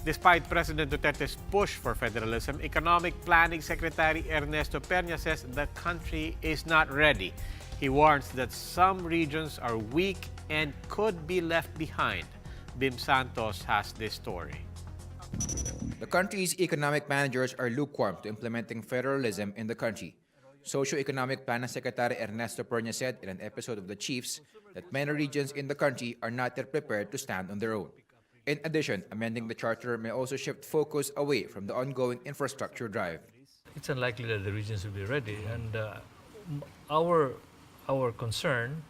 Despite President Duterte's push for federalism, Economic Planning Secretary Ernesto Pernia says the country is not ready. He warns that some regions are weak and could be left behind. Bim Santos has this story. The country's economic managers are lukewarm to implementing federalism in the country. Socio-Economic Planning Secretary Ernesto Pernia said in an episode of The Chiefs that many regions in the country are not yet prepared to stand on their own. In addition, amending the charter may also shift focus away from the ongoing infrastructure drive. It's unlikely that the regions will be ready, and our concern,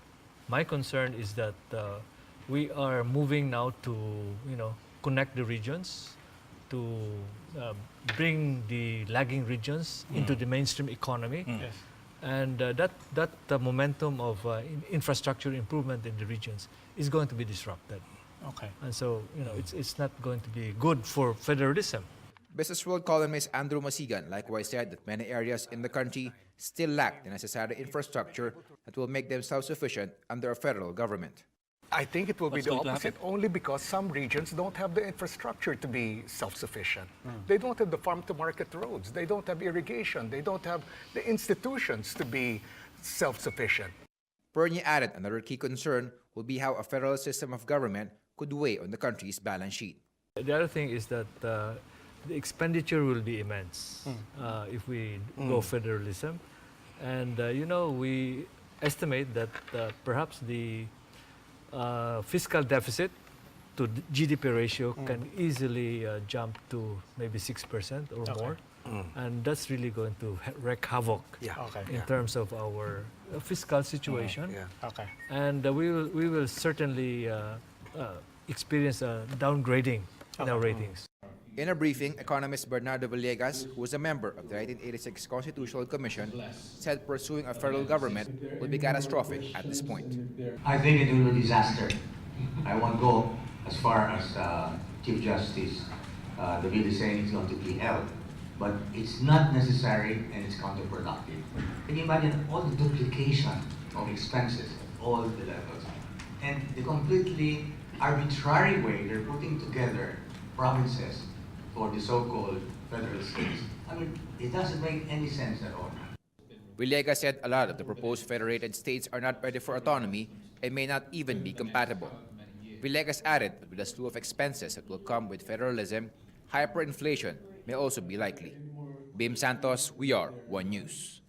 my concern, is that we are moving now to connect the regions, to bring the lagging regions into the mainstream economy, and that momentum of infrastructure improvement in the regions is going to be disrupted. Okay. And so, it's not going to be good for federalism. Business World columnist Andrew Masigan likewise said that many areas in the country still lack the necessary infrastructure that will make them self-sufficient under a federal government. I think it will be the opposite, only because some regions don't have the infrastructure to be self-sufficient. They don't have the farm-to-market roads. They don't have irrigation. They don't have the institutions to be self-sufficient. Pernia added another key concern will be how a federal system of government could weigh on the country's balance sheet. The other thing is that the expenditure will be immense if we go federalism. And, we estimate that perhaps the fiscal deficit to GDP ratio can easily jump to maybe 6% or more. And that's really going to wreak havoc in terms of our fiscal situation. And we will certainly experience a downgrading in our ratings. In a briefing, economist Bernardo Vegas, who was a member of the 1986 Constitutional Commission, said pursuing a federal government would be catastrophic at this point. I think it will be a disaster. I won't go as far as Chief Justice the bill is saying it's going to be held, but it's not necessary and it's counterproductive. Can you imagine all the duplication of expenses at all the levels and the completely arbitrary way they're putting together provinces for the so-called federal states? I mean, it doesn't make any sense at all. Villegas said a lot of the proposed federated states are not ready for autonomy and may not even be compatible. Villegas added that with a slew of expenses that will come with federalism, hyperinflation may also be likely. Bim Santos, We Are One News.